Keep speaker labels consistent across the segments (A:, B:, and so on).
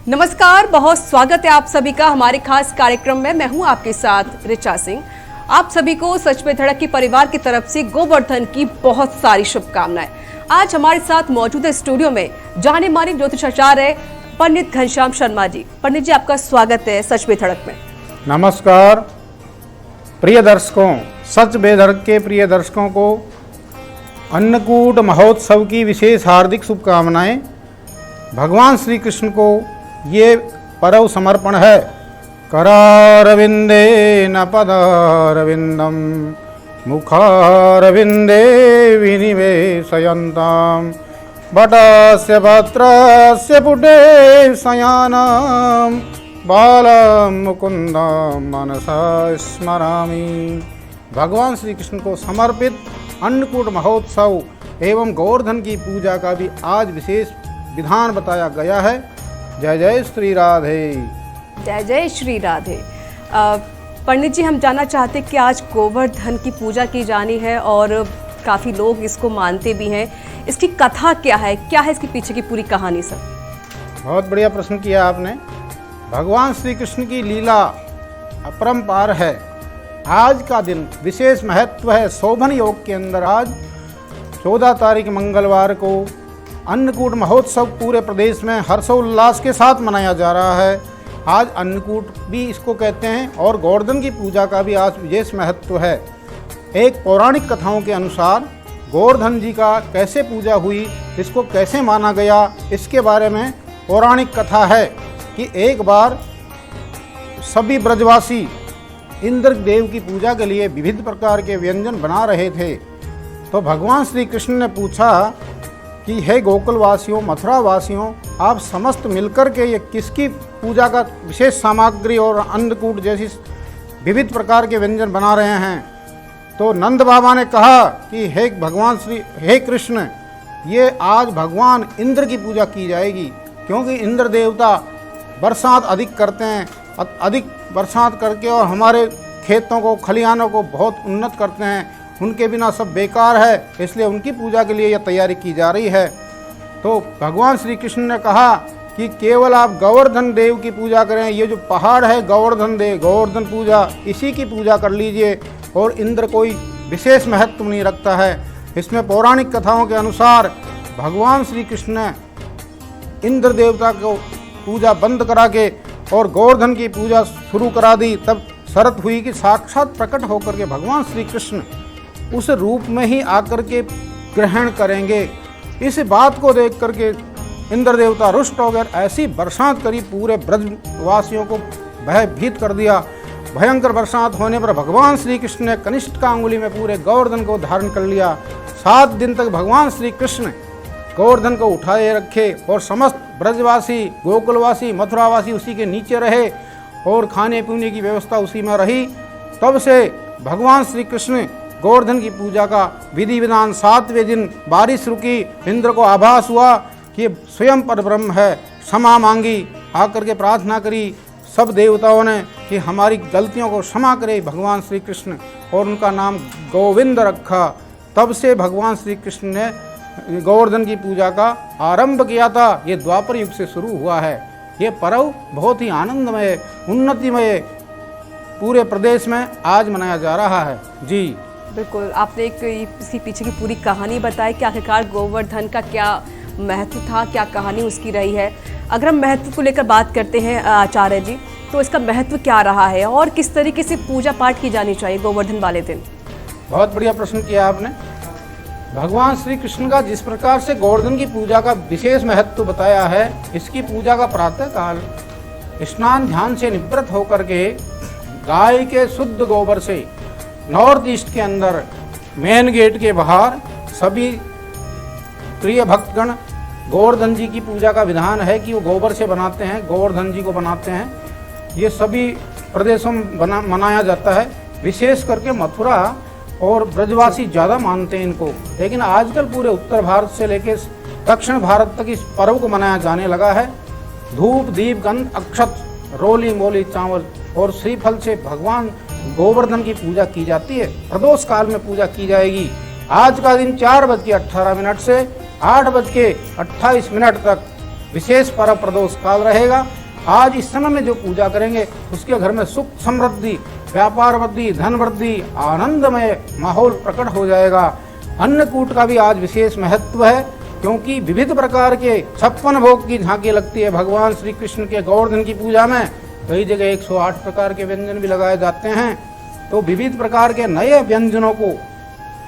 A: नमस्कार, बहुत स्वागत है आप सभी का हमारे खास कार्यक्रम में। मैं हूं आपके साथ ऋचा सिंह। आप सभी को सच में धड़क के परिवार की तरफ से गोवर्धन की बहुत सारी शुभकामनाएं। आज हमारे साथ मौजूद है स्टूडियो में जाने माने ज्योतिषाचार्य पंडित घनश्याम शर्मा जी। पंडित जी, आपका स्वागत है सच में धड़क में।
B: नमस्कार प्रिय दर्शकों, सच बेधड़क के प्रिय दर्शकों को अन्नकूट महोत्सव की विशेष हार्दिक शुभकामनाएं। भगवान श्री कृष्ण को ये पर्व समर्पण है। करारविंदे न पदारविंदम मुखारविंदे विनिवेशयन्ताम बटस्य पत्रस्य पुटे शयानाम बालम मुकुंदम मनसा स्मरामि। भगवान श्री कृष्ण को समर्पित अन्नकूट महोत्सव एवं गोवर्धन की पूजा का भी आज विशेष विधान बताया गया है। जय जय श्री राधे।
A: जय जय श्री राधे। पंडित जी, हम जानना चाहते हैं कि आज गोवर्धन की पूजा की जानी है और काफ़ी लोग इसको मानते भी हैं। इसकी कथा क्या है इसके पीछे की पूरी कहानी सर?
B: बहुत बढ़िया प्रश्न किया आपने। भगवान श्री कृष्ण की लीला अपरंपार है। आज का दिन विशेष महत्व है। शोभन योग के अंदर आज 14 तारीख मंगलवार को अन्नकूट महोत्सव पूरे प्रदेश में हर्षोल्लास के साथ मनाया जा रहा है। आज अन्नकूट भी इसको कहते हैं और गोवर्धन की पूजा का भी आज विशेष महत्व है। एक पौराणिक कथाओं के अनुसार गोवर्धन जी का कैसे पूजा हुई, इसको कैसे माना गया, इसके बारे में पौराणिक कथा है कि एक बार सभी ब्रजवासी इंद्र देव की पूजा के लिए विविध प्रकार के व्यंजन बना रहे थे। तो भगवान श्री कृष्ण ने पूछा कि हे गोकुलवासियों, मथुरावासियों, आप समस्त मिलकर के ये किसकी पूजा का विशेष सामग्री और अन्नकूट जैसी विविध प्रकार के व्यंजन बना रहे हैं? तो नंद बाबा ने कहा कि हे कृष्ण, ये आज भगवान इंद्र की पूजा की जाएगी, क्योंकि इंद्र देवता बरसात अधिक करते हैं, अधिक बरसात करके और हमारे खेतों को, खलिहानों को बहुत उन्नत करते हैं। उनके बिना सब बेकार है, इसलिए उनकी पूजा के लिए यह तैयारी की जा रही है। तो भगवान श्री कृष्ण ने कहा कि केवल आप गोवर्धन देव की पूजा करें। ये जो पहाड़ है गोवर्धन देव, गोवर्धन पूजा, इसी की पूजा कर लीजिए। और इंद्र कोई विशेष महत्व नहीं रखता है। इसमें पौराणिक कथाओं के अनुसार भगवान श्री कृष्ण ने इंद्र देवता को पूजा बंद करा के और गोवर्धन की पूजा शुरू करा दी। तब शर्त हुई कि साक्षात प्रकट होकर के भगवान श्री कृष्ण उस रूप में ही आकर के ग्रहण करेंगे। इस बात को देख करके इंद्र देवता रुष्ट हो गए। ऐसी बरसात करी, पूरे ब्रजवासियों को भयभीत कर दिया। भयंकर बरसात होने पर भगवान श्री कृष्ण ने कनिष्ठ का अंगुली में पूरे गोवर्धन को धारण कर लिया। 7 दिन तक भगवान श्री कृष्ण गोवर्धन को उठाए रखे और समस्त ब्रजवासी, गोकुलवासी, मथुरावासी उसी के नीचे रहे और खाने पीने की व्यवस्था उसी में रही। तब से भगवान श्री कृष्ण गोवर्धन की पूजा का विधि विधान 7वें दिन बारिश रुकी। इंद्र को आभास हुआ कि स्वयं परब्रह्म है। क्षमा मांगी, आकर के प्रार्थना करी सब देवताओं ने कि हमारी गलतियों को क्षमा करे भगवान श्री कृष्ण, और उनका नाम गोविंद रखा। तब से भगवान श्री कृष्ण ने गोवर्धन की पूजा का आरंभ किया था। ये द्वापर युग से शुरू हुआ है। ये पर्व बहुत ही आनंदमय, उन्नतिमय पूरे प्रदेश में आज मनाया जा रहा है। जी
A: बिल्कुल, आपने इसके पीछे की पूरी कहानी बताई कि आखिरकार गोवर्धन का क्या महत्व था, क्या कहानी उसकी रही है। अगर हम महत्व को लेकर बात करते हैं आचार्य जी, तो इसका महत्व क्या रहा है और किस तरीके से पूजा पाठ की जानी चाहिए गोवर्धन वाले दिन?
B: बहुत बढ़िया प्रश्न किया आपने। भगवान श्री कृष्ण का जिस प्रकार से गोवर्धन की पूजा का विशेष महत्व बताया है, इसकी पूजा का प्रातः काल स्नान ध्यान से निवृत्त होकर के गाय के शुद्ध गोबर से नॉर्थ ईस्ट के अंदर मेन गेट के बाहर सभी प्रिय भक्तगण गोवर्धन जी की पूजा का विधान है कि वो गोबर से बनाते हैं, गोवर्धन जी को बनाते हैं। ये सभी प्रदेशों में मनाया जाता है। विशेष करके मथुरा और ब्रजवासी ज़्यादा मानते हैं इनको, लेकिन आजकल पूरे उत्तर भारत से लेकर दक्षिण भारत तक इस पर्व को मनाया जाने लगा है। धूप दीप गंध अक्षत रोली मोली चावल और श्रीफल से भगवान गोवर्धन की पूजा की जाती है। प्रदोष काल में पूजा की जाएगी। आज का दिन 4:18 से 8:28 तक विशेष पर्व प्रदोष काल रहेगा। आज इस समय में जो पूजा करेंगे उसके घर में सुख समृद्धि, व्यापार वृद्धि, धन वृद्धि, आनंदमय माहौल प्रकट हो जाएगा। अन्नकूट का भी आज विशेष महत्व है, क्योंकि विविध प्रकार के 56 भोग की झांकी लगती है भगवान श्री कृष्ण के गोवर्धन की पूजा में। कई जगह 108 प्रकार के व्यंजन भी लगाए जाते हैं। तो विविध प्रकार के नए व्यंजनों को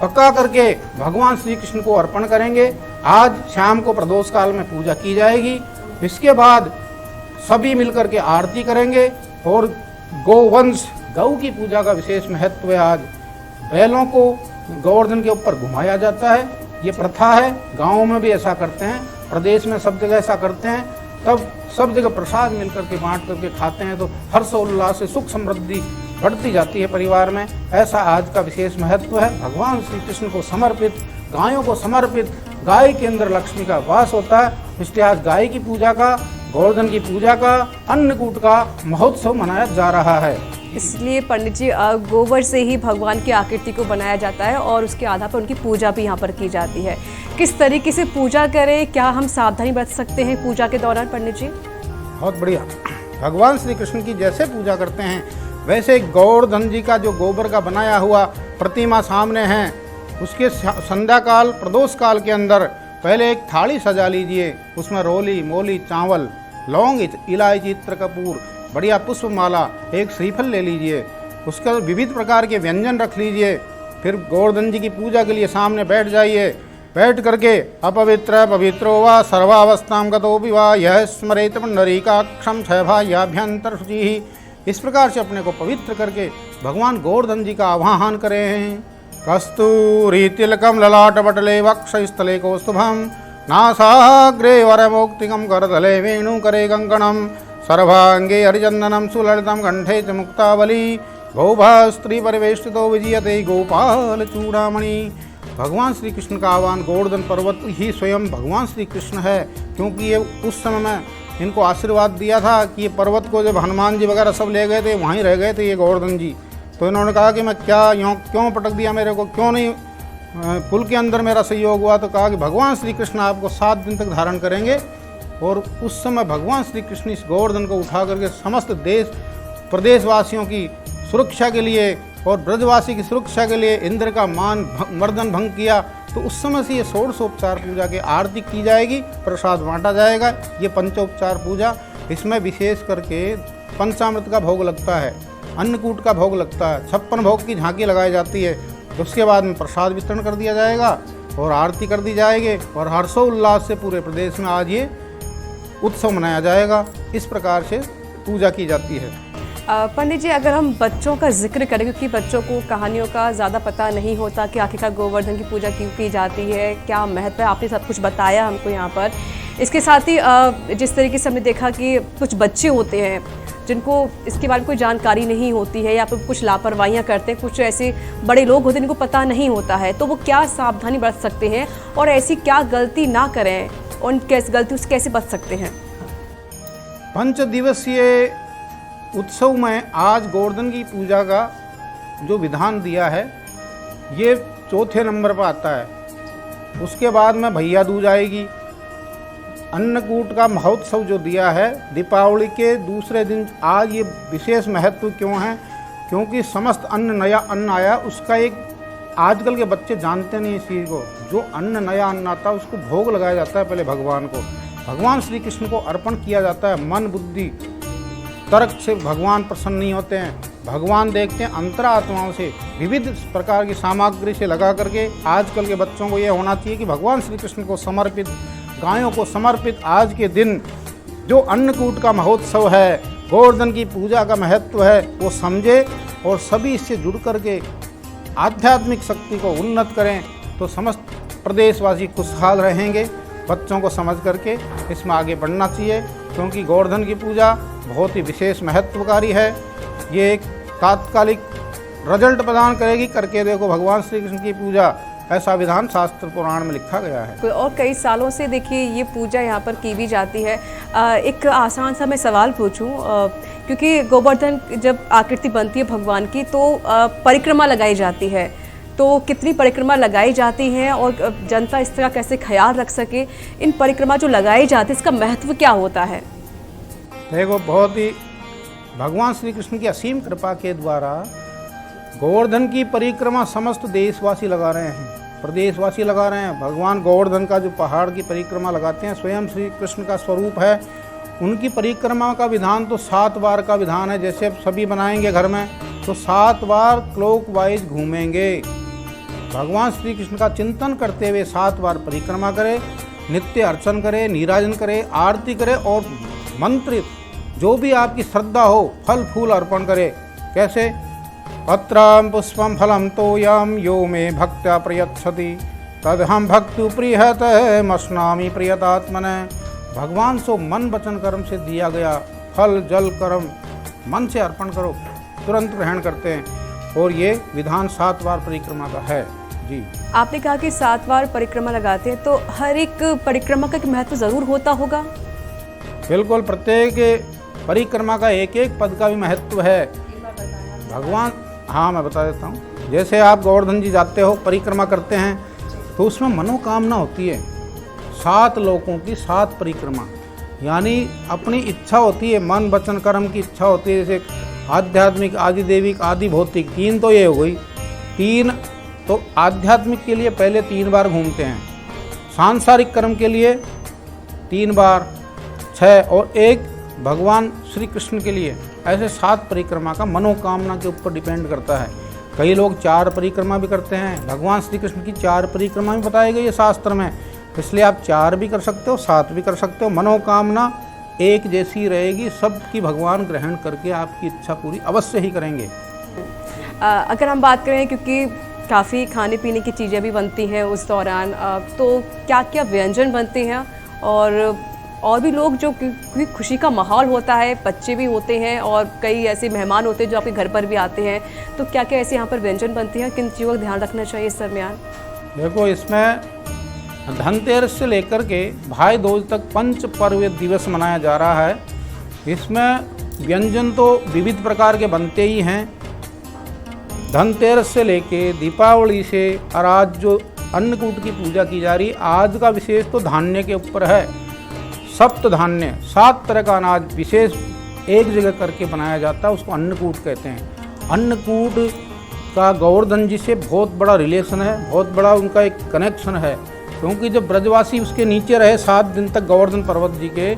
B: पका करके भगवान श्री कृष्ण को अर्पण करेंगे। आज शाम को प्रदोष काल में पूजा की जाएगी। इसके बाद सभी मिलकर के आरती करेंगे और गोवंश, गौ की पूजा का विशेष महत्व है। आज बैलों को गोवर्धन के ऊपर घुमाया जाता है, ये प्रथा है। गाँव में भी ऐसा करते हैं, प्रदेश में सब जगह ऐसा करते हैं। तब सब जगह प्रसाद मिलकर के बांट करके खाते हैं, तो हर्षोल्लास से सुख समृद्धि बढ़ती जाती है परिवार में। ऐसा आज का विशेष महत्व है। भगवान श्री कृष्ण को समर्पित, गायों को समर्पित, गाय के अंदर लक्ष्मी का वास होता है, इसलिए आज गाय की पूजा का, गोवर्धन की पूजा का, अन्नकूट का महोत्सव मनाया जा रहा है।
A: इसलिए पंडित जी गोबर से ही भगवान की आकृति को बनाया जाता है और उसके आधार पर उनकी पूजा भी यहाँ पर की जाती है। किस तरीके से पूजा करें, क्या हम सावधानी बरत सकते हैं पूजा के दौरान पंडित जी?
B: बहुत बढ़िया। भगवान श्री कृष्ण की जैसे पूजा करते हैं वैसे गोवर्धन जी का जो गोबर का बनाया हुआ प्रतिमा सामने है, उसके संध्या काल प्रदोष काल के अंदर पहले एक थाली सजा लीजिए। उसमें रोली, मोली, चावल, लौंग, इलायची, इत्र, कपूर, बढ़िया पुष्पमाला, एक श्रीफल ले लीजिए। उसके विविध प्रकार के व्यंजन रख लीजिए। फिर गोवर्धन जी की पूजा के लिए सामने बैठ जाइए। बैठ करके अपवित्र पवित्रो वा सर्वावस्थां गतो वा यह स्मरेत पुंडरीकाक्षं क्षयभायाभ्यंतर शुचि। इस प्रकार से अपने को पवित्र करके भगवान गोवर्धन जी का आवाहन करें। कस्तूरी तिलकम ललाट पटले वक्षस्थले कौस्तुभम नासाग्रे वरमौक्तिकम करतले वेणुकरे कंकणम सर्वांगे हरिचंदनम सुललितम कंठे च मुक्तावली गौभास्त्री परिवेष्टितो विजयते गोपाल चूड़ामणि। भगवान श्री कृष्ण का आह्वान, गोवर्धन पर्वत ही स्वयं भगवान श्री कृष्ण है, क्योंकि ये उस समय में इनको आशीर्वाद दिया था कि ये पर्वत को जब हनुमान जी वगैरह सब ले गए थे, वहीं रह गए थे ये गोवर्धन जी। तो इन्होंने कहा कि मैं क्या यूँ क्यों पटक दिया मेरे को, क्यों नहीं पुल के अंदर मेरा सहयोग हुआ। तो कहा कि भगवान श्री कृष्ण आपको 7 दिन तक धारण करेंगे। और उस समय भगवान श्री कृष्ण इस गोवर्धन को उठा करके समस्त देश प्रदेशवासियों की सुरक्षा के लिए और ब्रजवासी की सुरक्षा के लिए इंद्र का मान मर्दन भंग किया। तो उस समय से ये षोडशोपचार पूजा की आरती की जाएगी, प्रसाद बांटा जाएगा। ये पंचोपचार पूजा, इसमें विशेष करके पंचामृत का भोग लगता है, अन्नकूट का भोग लगता है, 56 भोग की झांकी लगाई जाती है। उसके बाद में प्रसाद वितरण कर दिया जाएगा और आरती कर दी जाएगी और हर्षोल्लास से पूरे प्रदेश में आज ये उत्सव मनाया जाएगा। इस प्रकार से पूजा की जाती है।
A: पंडित जी, अगर हम बच्चों का जिक्र करें, क्योंकि बच्चों को कहानियों का ज़्यादा पता नहीं होता कि आखिरकार गोवर्धन की पूजा क्यों की जाती है, क्या महत्व है, आपने सब कुछ बताया हमको यहाँ पर। इसके साथ ही जिस तरीके से हमने देखा कि कुछ बच्चे होते हैं जिनको इसके बारे में कोई जानकारी नहीं होती है या फिर कुछ लापरवाहियाँ करते हैं, कुछ ऐसे बड़े लोग होते हैं जिनको पता नहीं होता है, तो वो क्या सावधानी बरत सकते हैं और ऐसी क्या गलती ना करें, उन गलतियों से कैसे बच सकते हैं?
B: 5 दिवसीय उत्सव में आज गोवर्धन की पूजा का जो विधान दिया है ये 4थे नंबर पर आता है। उसके बाद में भैया दूज आएगी। अन्नकूट का महोत्सव जो दिया है दीपावली के दूसरे दिन, आज ये विशेष महत्व क्यों है? क्योंकि समस्त अन्न नया अन्न आया, उसका एक आजकल के बच्चे जानते नहीं इस चीज़ को। जो अन्न नया अन्न आता है उसको भोग लगाया जाता है पहले भगवान को, भगवान श्री कृष्ण को अर्पण किया जाता है। मन बुद्धि तर्क से भगवान प्रसन्न नहीं होते हैं, भगवान देखते हैं अंतरात्माओं से, विविध प्रकार की सामग्री से लगा करके। आजकल के बच्चों को ये होना चाहिए कि भगवान श्री कृष्ण को समर्पित, गायों को समर्पित आज के दिन जो अन्नकूट का महोत्सव है, गोवर्धन की पूजा का महत्व है, वो समझे और सभी इससे जुड़ करके आध्यात्मिक शक्ति को उन्नत करें, तो समस्त प्रदेशवासी खुशहाल रहेंगे। बच्चों को समझ करके इसमें आगे बढ़ना चाहिए, क्योंकि गोवर्धन की पूजा बहुत ही विशेष महत्वकारी है। ये एक तात्कालिक रिजल्ट प्रदान करेगी। करके देखो भगवान श्री कृष्ण की पूजा, ऐसा विधान शास्त्र पुराण में लिखा गया है।
A: और कई सालों से देखिए ये पूजा यहाँ पर की भी जाती है। एक आसान सा मैं सवाल पूछूं, क्योंकि गोवर्धन जब आकृति बनती है भगवान की तो परिक्रमा लगाई जाती है, तो कितनी परिक्रमा लगाई जाती हैं और जनता इस तरह कैसे ख्याल रख सके, इन परिक्रमा जो लगाई जाती है इसका महत्व क्या होता है?
B: देखो, बहुत ही भगवान श्री कृष्ण की असीम कृपा के द्वारा गोवर्धन की परिक्रमा समस्त देशवासी लगा रहे हैं, प्रदेशवासी लगा रहे हैं। भगवान गोवर्धन का जो पहाड़ की परिक्रमा लगाते हैं स्वयं श्री कृष्ण का स्वरूप है। उनकी परिक्रमा का विधान तो 7 बार का विधान है। जैसे अब सभी बनाएंगे घर में तो 7 बार क्लॉकवाइज घूमेंगे। भगवान श्री कृष्ण का चिंतन करते हुए 7 बार परिक्रमा करें, नित्य अर्चन करें, नीराजन करें, आरती करें और मंत्रित जो भी आपकी श्रद्धा हो फल फूल अर्पण करें। कैसे? पत्रम पुष्पम फलम तोयम यो मे भक्त्या प्रयच्छति तदहम भक्तु प्रियत मस्नामि प्रियतात्मने। भगवान सो मन वचन कर्म से दिया गया फल जल कर्म मन से अर्पण करो, तुरंत ग्रहण करते हैं। और ये विधान 7 बार परिक्रमा का है। जी,
A: आपने कहा कि 7 बार परिक्रमा लगाते हैं, तो हर एक परिक्रमा का महत्व जरूर होता होगा?
B: बिल्कुल, प्रत्येक परिक्रमा का एक एक पद का भी महत्व है। भगवान, हाँ मैं बता देता हूँ। जैसे आप गोवर्धन जी जाते हो, परिक्रमा करते हैं, तो उसमें मनोकामना होती है। 7 लोकों की 7 परिक्रमा, यानी अपनी इच्छा होती है, मन वचन कर्म की इच्छा होती है। जैसे आध्यात्मिक, आदिदेविक, आदि भौतिक, 3 तो ये हो गई। 3 तो आध्यात्मिक के लिए पहले 3 बार घूमते हैं, सांसारिक कर्म के लिए 3 बार, 6 और 1 भगवान श्री कृष्ण के लिए। ऐसे 7 परिक्रमा का मनोकामना के ऊपर डिपेंड करता है। कई लोग 4 परिक्रमा भी करते हैं। भगवान श्री कृष्ण की 4 परिक्रमा भी बताई गई है शास्त्र में, इसलिए आप 4 भी कर सकते हो, 7 भी कर सकते हो। मनोकामना एक जैसी रहेगी, सबकी भगवान ग्रहण करके आपकी इच्छा पूरी अवश्य ही करेंगे।
A: अगर हम बात करें, क्योंकि काफ़ी खाने पीने की चीज़ें भी बनती हैं उस दौरान, तो क्या क्या व्यंजन बनते हैं? और भी लोग जो, क्योंकि खुशी का माहौल होता है, बच्चे भी होते हैं और कई ऐसे मेहमान होते हैं जो आपके घर पर भी आते हैं, तो क्या क्या ऐसे यहाँ पर व्यंजन बनते हैं, किन चीज़ों का ध्यान रखना चाहिए इस दरमियान?
B: देखो, इसमें धनतेरस से लेकर के भाई दूज तक पंच पर्व दिवस मनाया जा रहा है। इसमें व्यंजन तो विविध प्रकार के बनते ही हैं। धनतेरस से लेके दीपावली से और आज जो अन्नकूट की पूजा की जा रही है, आज का विशेष तो धान्य के ऊपर है। सप्त धान्य, 7 तरह का अनाज विशेष एक जगह करके बनाया जाता है, उसको अन्नकूट कहते हैं। अन्नकूट का गोवर्धन जी से बहुत बड़ा रिलेशन है, बहुत बड़ा उनका एक कनेक्शन है। क्योंकि जब ब्रजवासी उसके नीचे रहे 7 दिन तक गोवर्धन पर्वत जी के,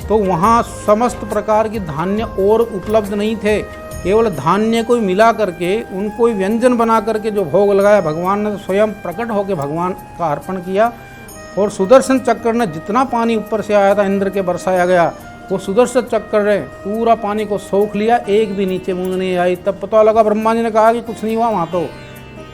B: तो वहाँ समस्त प्रकार के धान्य और उपलब्ध नहीं थे। केवल धान्य को मिला करके उनको व्यंजन बना करके जो भोग लगाया, भगवान ने स्वयं प्रकट होकर भगवान का अर्पण किया। और सुदर्शन चक्र ने जितना पानी ऊपर से आया था इंद्र के बरसाया गया, वो सुदर्शन चक्र ने पूरा पानी को सोख लिया, एक भी नीचे बूंद नहीं आई। तब पता लगा, ब्रह्मा जी ने कहा कि कुछ नहीं हुआ वहाँ, तो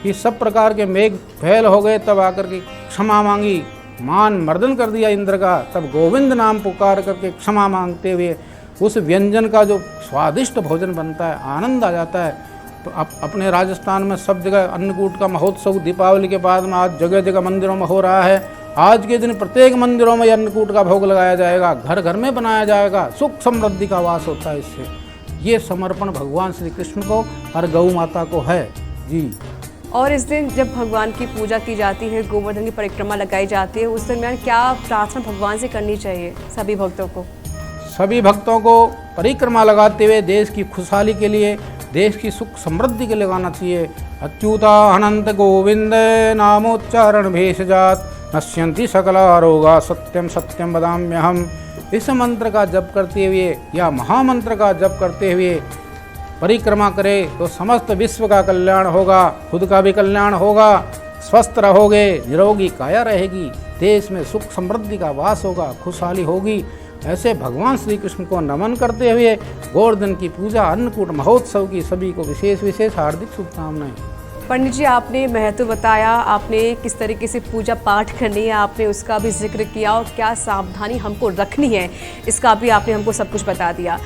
B: कि सब प्रकार के मेघ फैल हो गए। तब आकर के क्षमा मांगी, मान मर्दन कर दिया इंद्र का। तब गोविंद नाम पुकार करके क्षमा मांगते हुए उस व्यंजन का जो स्वादिष्ट भोजन बनता है, आनंद आ जाता है। तो अपने राजस्थान में सब जगह अन्नकूट का महोत्सव दीपावली के बाद में आज जगह जगह मंदिरों में हो रहा है। आज के दिन प्रत्येक मंदिरों में अन्नकूट का भोग लगाया जाएगा, घर घर में बनाया जाएगा, सुख समृद्धि का वास होता है इससे। ये समर्पण भगवान श्री कृष्ण को और गौ माता को है। जी,
A: और इस दिन जब भगवान की पूजा की जाती है, गोवर्धन की परिक्रमा लगाई जाती है, उस दरमियान क्या प्रार्थना भगवान से करनी चाहिए सभी भक्तों को?
B: सभी भक्तों को परिक्रमा लगाते हुए देश की खुशहाली के लिए, देश की सुख समृद्धि के लिए लगाना चाहिए। अच्युता अनंत गोविंद नामोच्चारण भेषजात नश्यन्ति सकला रोगा सत्यम सत्यम वदाम्यहम्। इस मंत्र का जप करते हुए या महामंत्र का जप करते हुए परिक्रमा करें तो समस्त विश्व का कल्याण होगा, खुद का भी कल्याण होगा, स्वस्थ रहोगे, निरोगी काया रहेगी, देश में सुख समृद्धि का वास होगा, खुशहाली होगी। ऐसे भगवान श्री कृष्ण को नमन करते हुए गोवर्धन की पूजा, अन्नकूट महोत्सव की सभी को विशेष विशेष हार्दिक शुभकामनाएं।
A: पंडित जी, आपने महत्व बताया, आपने किस तरीके से पूजा पाठ करनी है आपने उसका भी जिक्र किया, और क्या सावधानी हमको रखनी है इसका भी आपने हमको सब कुछ बता दिया।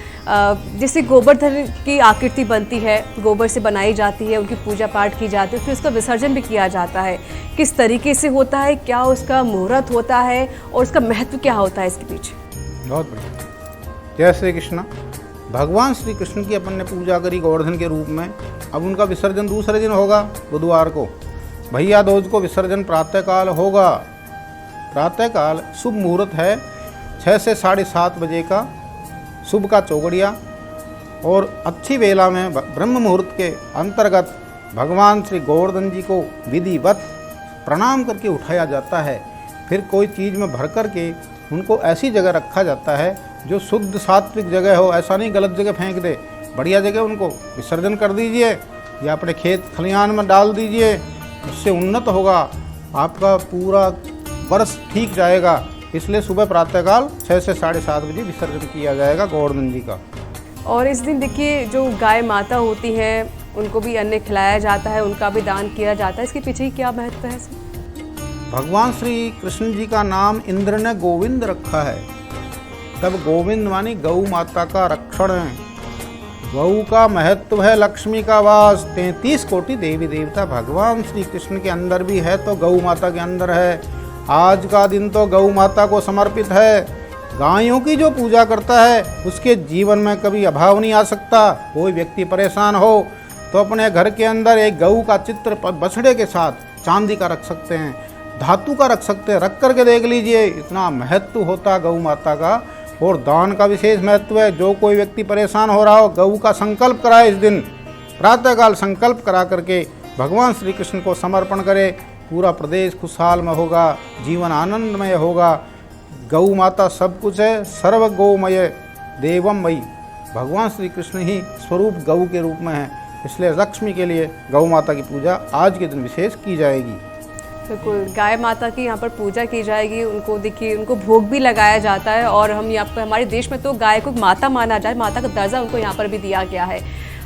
A: जैसे गोवर्धन की आकृति बनती है, गोबर से बनाई जाती है, उनकी पूजा पाठ की जाती है, फिर उसका विसर्जन भी किया जाता है। किस तरीके से होता है, क्या उसका मुहूर्त होता है और उसका महत्व क्या होता है इसके पीछे?
B: बहुत बढ़िया। जय श्री कृष्ण। भगवान श्री कृष्ण की अपन ने पूजा करी गोवर्धन के रूप में। अब उनका विसर्जन दूसरे दिन होगा, बुधवार को। भैया दूज को विसर्जन प्रातःकाल होगा। प्रातःकाल शुभ मुहूर्त है 6 से 7:30 बजे का, शुभ का चौगड़िया, और अच्छी वेला में ब्रह्म मुहूर्त के अंतर्गत भगवान श्री गोवर्धन जी को विधिवत प्रणाम करके उठाया जाता है। फिर कोई चीज़ में भर करके उनको ऐसी जगह रखा जाता है जो शुद्ध सात्विक जगह हो, ऐसा नहीं गलत जगह फेंक दे, बढ़िया जगह उनको विसर्जन कर दीजिए या अपने खेत खलिहान में डाल दीजिए। उससे उन्नत होगा, आपका पूरा वर्ष ठीक जाएगा। इसलिए सुबह प्रातःकाल 6 से 7:30 बजे विसर्जन किया जाएगा गोवर्धन जी का।
A: और इस दिन देखिए जो गाय माता होती हैं उनको भी अन्न खिलाया जाता है, उनका भी दान किया जाता है। इसके पीछे ही क्या महत्व है?
B: भगवान श्री कृष्ण जी का नाम इंद्र ने गोविंद रखा है। तब गोविंद मानी गौ माता का रक्षण है। गौ का महत्व है लक्ष्मी का वास। 33 कोटि देवी देवता भगवान श्री कृष्ण के अंदर भी है तो गौ माता के अंदर है। आज का दिन तो गौ माता को समर्पित है। गायों की जो पूजा करता है उसके जीवन में कभी अभाव नहीं आ सकता। कोई व्यक्ति परेशान हो तो अपने घर के अंदर एक गऊ का चित्र बछड़े के साथ चांदी का रख सकते हैं, धातु का रख सकते हैं, रख करके देख लीजिए, इतना महत्व होता गौ माता का। और दान का विशेष महत्व है। जो कोई व्यक्ति परेशान हो रहा हो, गऊ का संकल्प कराए, इस दिन प्रातःकाल संकल्प करा करके भगवान श्री कृष्ण को समर्पण करे। पूरा प्रदेश खुशहाल में होगा, जीवन आनंदमय होगा। गौ माता सब कुछ है, सर्व गौमय देवमयी। भगवान श्री कृष्ण ही स्वरूप गौ के रूप में है, इसलिए लक्ष्मी के लिए गौ माता की पूजा आज के दिन विशेष की जाएगी।
A: बिल्कुल, गाय माता की यहाँ पर पूजा की जाएगी। उनको देखिए, उनको भोग भी लगाया जाता है। और हम यहाँ पर हमारे देश में तो गाय को माता माना जाए, माता का दर्जा उनको यहाँ पर भी दिया गया है।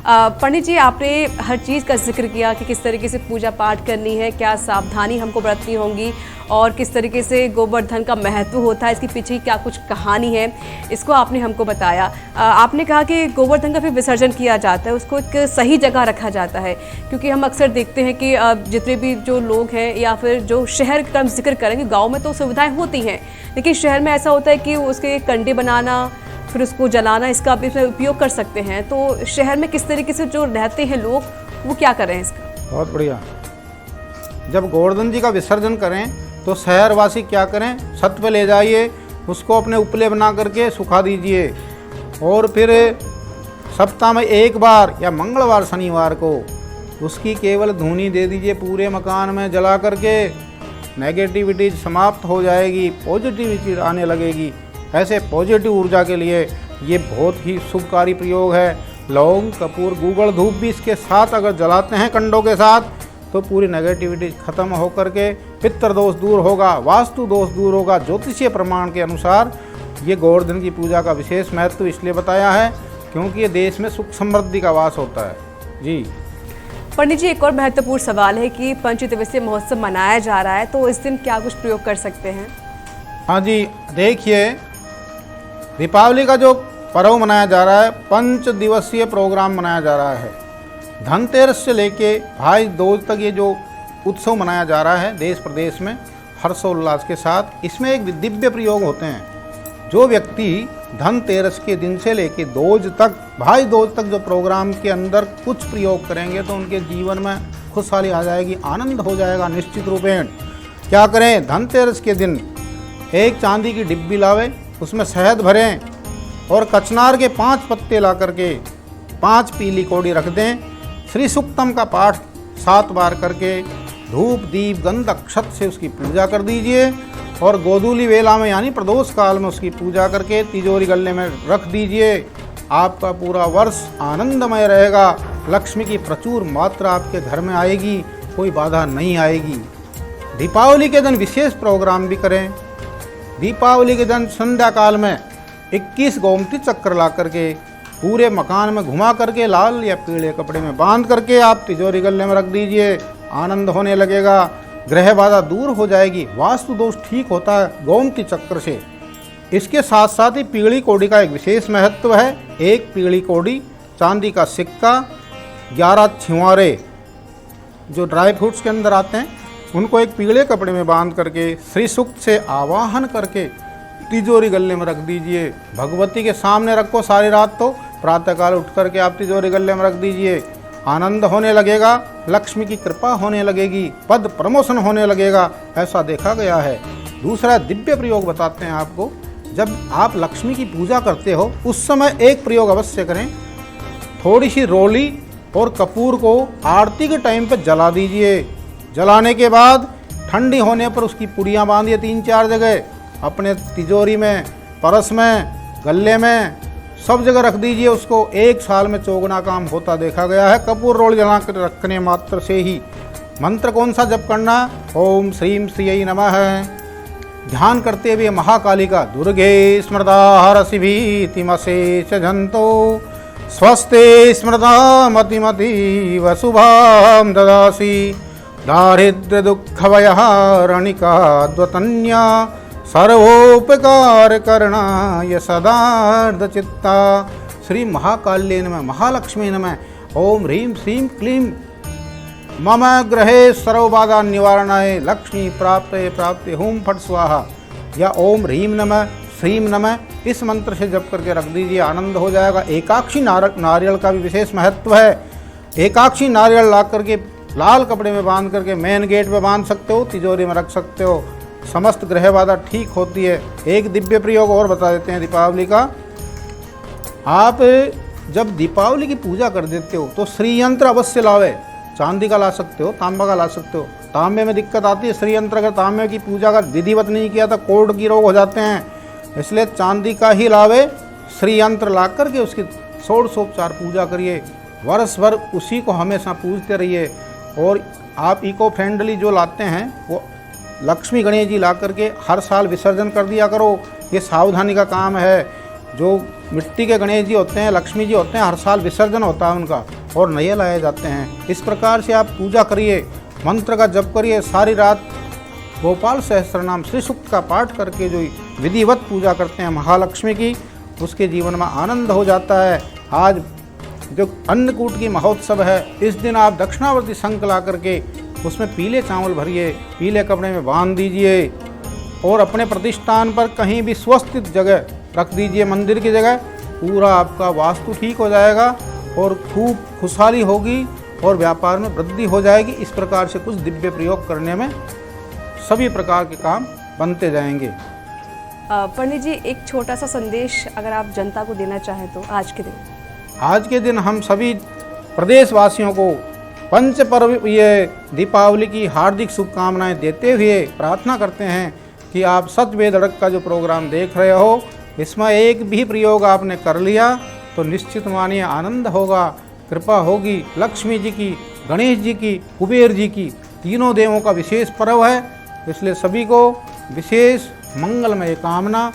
A: पंडित जी, आपने हर चीज़ का जिक्र किया कि किस तरीके से पूजा पाठ करनी है, क्या सावधानी हमको बरतनी होंगी और किस तरीके से गोवर्धन का महत्व होता है, इसके पीछे क्या कुछ कहानी है, इसको आपने हमको बताया। आपने कहा कि गोवर्धन का फिर विसर्जन किया जाता है, उसको एक सही जगह रखा जाता है, क्योंकि हम अक्सर देखते हैं कि जितने भी जो लोग हैं या फिर जो शहर का हम जिक्र करेंगे, गाँव में तो सुविधाएँ होती हैं, लेकिन शहर में ऐसा होता है कि उसके कंडे बनाना, फिर उसको जलाना, इसका भी उपयोग कर सकते हैं। तो शहर में किस तरीके से जो रहते हैं लोग, वो क्या कर रहे हैं इसका?
B: बहुत बढ़िया। जब गोवर्धन जी का विसर्जन करें तो शहरवासी क्या करें, छत पे ले जाइए, उसको अपने उपले बना करके सुखा दीजिए। और फिर सप्ताह में एक बार या मंगलवार शनिवार को उसकी केवल धूनी दे दीजिए पूरे मकान में जला करके। नेगेटिविटी समाप्त हो जाएगी, पॉजिटिविटी आने लगेगी। ऐसे पॉजिटिव ऊर्जा के लिए ये बहुत ही शुभकारी प्रयोग है। लौंग, कपूर, गूगल धूप भी इसके साथ अगर जलाते हैं कंडों के साथ तो पूरी नेगेटिविटी खत्म होकर के पितृ दोष दूर होगा, वास्तु दोष दूर होगा। ज्योतिषीय प्रमाण के अनुसार ये गोवर्धन की पूजा का विशेष महत्व इसलिए बताया है क्योंकि ये देश में सुख समृद्धि का वास होता है। जी
A: पंडित जी, एक और महत्वपूर्ण सवाल है कि पंचदिवसीय महोत्सव मनाया जा रहा है, तो इस दिन क्या कुछ प्रयोग कर सकते हैं?
B: हाँ जी, देखिए, दीपावली का जो पर्व मनाया जा रहा है, 5 दिवसीय प्रोग्राम मनाया जा रहा है। धनतेरस से लेके भाई दूज तक ये जो उत्सव मनाया जा रहा है देश प्रदेश में हर्षोल्लास के साथ, इसमें एक दिव्य प्रयोग होते हैं। जो व्यक्ति धनतेरस के दिन से लेके दूज तक, भाई दूज तक जो प्रोग्राम के अंदर कुछ प्रयोग करेंगे तो उनके जीवन में खुशहाली आ जाएगी, आनंद हो जाएगा निश्चित रूपेण। क्या करें, धनतेरस के दिन एक चांदी की डिब्बी लावे, उसमें शहद भरें और कचनार के 5 पत्ते ला करके 5 पीली कौड़ी रख दें। श्री सूक्तम का पाठ 7 बार करके धूप दीप गंध अक्षत से उसकी पूजा कर दीजिए। और गोधूली वेला में यानी प्रदोष काल में उसकी पूजा करके तिजोरी गल्ले में रख दीजिए। आपका पूरा वर्ष आनंदमय रहेगा। लक्ष्मी की प्रचुर मात्रा आपके घर में आएगी, कोई बाधा नहीं आएगी। दीपावली के दिन विशेष प्रोग्राम भी करें। दीपावली के दिन संध्या काल में 21 गोमती चक्र ला करके पूरे मकान में घुमा करके लाल या पीले कपड़े में बांध करके आप तिजोरी गल्ले में रख दीजिए। आनंद होने लगेगा, ग्रह बाधा दूर हो जाएगी, वास्तु दोष ठीक होता है गोमती चक्र से। इसके साथ साथ ही पीली कौड़ी का एक विशेष महत्व है। एक पीली कौड़ी, चांदी का सिक्का, 11 छिवारे जो ड्राई फ्रूट्स के अंदर आते हैं उनको एक पीले कपड़े में बांध करके श्री सूक्त से आवाहन करके तिजोरी गल्ले में रख दीजिए। भगवती के सामने रखो सारी रात, तो प्रातःकाल उठ करके आप तिजोरी गल्ले में रख दीजिए। आनंद होने लगेगा, लक्ष्मी की कृपा होने लगेगी, पद प्रमोशन होने लगेगा, ऐसा देखा गया है। दूसरा दिव्य प्रयोग बताते हैं आपको। जब आप लक्ष्मी की पूजा करते हो उस समय एक प्रयोग अवश्य करें। थोड़ी सी रोली और कपूर को आरती के टाइम पर जला दीजिए। जलाने के बाद ठंडी होने पर उसकी पुड़ियाँ बांधिए 3-4 जगह, अपने तिजोरी में, परस में, गले में, सब जगह रख दीजिए उसको। 1 साल में चौगुना काम होता देखा गया है कपूर रोल जला कर रखने मात्र से ही। मंत्र कौन सा जप करना? ओम श्रीम श्रियै नमः। ध्यान करते हुए महाकालिका दुर्गे स्मृता हरसि भीतिमशेष जंतो स्वस्ते स्मृता मतिमतीव शुभां ददासि दारिद्र्य दुःख भयहारणिका द्वतन्या सर्वोपकार करणाय सदार्ध चित्ता। श्री महाकाल्ये नमः, महालक्ष्मी नमः। ओम ह्रीं श्रीं क्लीं मम ग्रहे सर्वबाधा निवारणाय लक्ष्मी प्राप्ते प्राप्ते हुम फट स्वाहा या ओम ह्रीं नमः श्रीं नमः, इस मंत्र से जप करके रख दीजिए, आनंद हो जाएगा। एकाक्षी नारियल का भी विशेष महत्व है। एकाक्षी नारियल ला करके लाल कपड़े में बांध करके मेन गेट पे बांध सकते हो, तिजोरी में रख सकते हो, समस्त ग्रह बाधा ठीक होती है। एक दिव्य प्रयोग और बता देते हैं दीपावली का। आप जब दीपावली की पूजा कर देते हो तो श्री यंत्र अवश्य लावे। चांदी का ला सकते हो, तांबा का ला सकते हो। तांबे में दिक्कत आती है, श्री यंत्र अगर तांबे की पूजा का विधिवत नहीं किया तो कोर्ट की रोग हो जाते हैं, इसलिए चांदी का ही लावे। श्री यंत्र ला करके उसकी षोडशोपचार पूजा करिए, वर्ष भर उसी को हमेशा पूजते रहिए। और आप इको फ्रेंडली जो लाते हैं वो लक्ष्मी गणेश जी ला करके हर साल विसर्जन कर दिया करो, ये सावधानी का काम है। जो मिट्टी के गणेश जी होते हैं, लक्ष्मी जी होते हैं, हर साल विसर्जन होता है उनका और नए लाए जाते हैं। इस प्रकार से आप पूजा करिए, मंत्र का जप करिए, सारी रात गोपाल सहस्त्रनाम श्री सूक्त का पाठ करके जो विधिवत पूजा करते हैं महालक्ष्मी की, उसके जीवन में आनंद हो जाता है। आज जो अन्नकूट की महोत्सव है, इस दिन आप दक्षिणावर्ती शंख ला करके उसमें पीले चावल भरिए, पीले कपड़े में बांध दीजिए और अपने प्रतिष्ठान पर कहीं भी स्वस्थित जगह रख दीजिए, मंदिर की जगह। पूरा आपका वास्तु ठीक हो जाएगा और खूब खुशहाली होगी और व्यापार में वृद्धि हो जाएगी। इस प्रकार से कुछ दिव्य प्रयोग करने में सभी प्रकार के काम बनते जाएंगे।
A: पंडित जी, एक छोटा सा संदेश अगर आप जनता को देना चाहें तो आज के दिन हम सभी प्रदेशवासियों को पंच पर्व ये दीपावली की हार्दिक शुभकामनाएं देते हुए प्रार्थना करते हैं कि आप सच बेधड़क का जो प्रोग्राम देख रहे हो, इसमें एक भी प्रयोग आपने कर लिया तो निश्चित मानिए आनंद होगा, कृपा होगी लक्ष्मी जी की, गणेश जी की, कुबेर जी की, तीनों देवों का विशेष पर्व है। इसलिए सभी को विशेष मंगलमय कामना,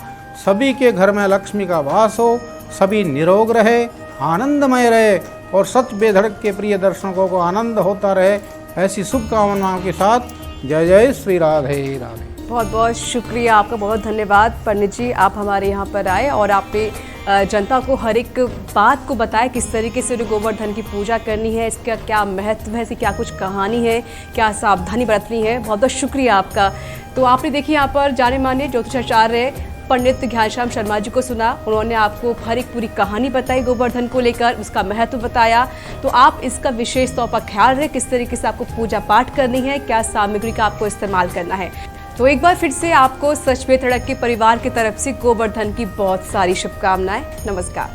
A: सभी के घर में लक्ष्मी का वास हो, सभी निरोग रहे, आनंदमय रहे और सच बेधड़क के प्रिय दर्शकों को आनंद होता रहे, ऐसी शुभकामनाओं के साथ जय जय श्री राधे राधे। बहुत बहुत शुक्रिया आपका, बहुत धन्यवाद पंडित जी, आप हमारे यहाँ पर आए और आपने जनता को हर एक बात को बताया किस तरीके से गोवर्धन की पूजा करनी है, इसका क्या महत्व है, इसकी क्या कुछ कहानी है, क्या सावधानी बरतनी है। बहुत बहुत शुक्रिया आपका। तो आपने देखिए यहाँ पर जाने माने ज्योतिषाचार्य पंडित घनश्याम शर्मा जी को सुना, उन्होंने आपको हर एक पूरी कहानी बताई गोवर्धन को लेकर, उसका महत्व बताया। तो आप इसका विशेष तौर पर ख्याल रखें किस तरीके से आपको पूजा पाठ करनी है, क्या सामग्री का आपको इस्तेमाल करना है। तो एक बार फिर से आपको सच में धड़क के परिवार की तरफ से गोवर्धन की बहुत सारी शुभकामनाएं। नमस्कार।